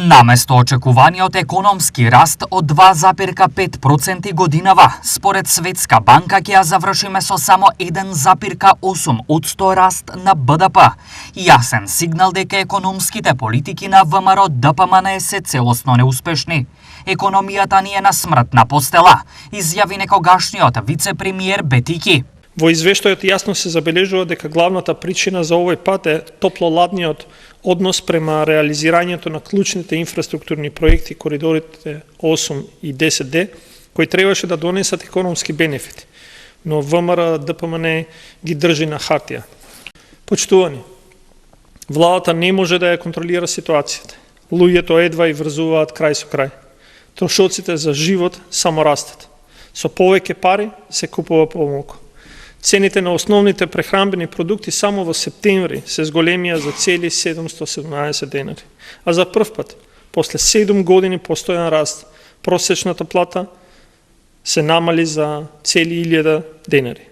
Наместо очекуваниот економски раст од 2,5% годинава, според Светска банка ќе ја завршиме со само 1,8% раст на БДП. Јасен сигнал дека економските политики на ВМРО ДПМН се целосно неуспешни. Економијата ни е на смртна постела, изјави некогашниот вице-премиер Бетики. Во извештајот јасно се забележува дека главната причина за овој пат е топлоладниот однос према реализирањето на клучните инфраструктурни проекти, коридорите 8 и 10D, кои требаше да донесат економски бенефити, но ВМРО ДПМН ги држи на хартија. Почитувани, владата не може да ја контролира ситуацијата. Луѓето едва и врзуваат крај со крај. Трошоците за живот само растат. Со повеќе пари се купува помалку. Цените на основните прехранбени продукти само во септември се зголемија за цели 717 денари. А за прв пат, после 7 години постојан раст, просечната плата се намали за цели 1000 денари.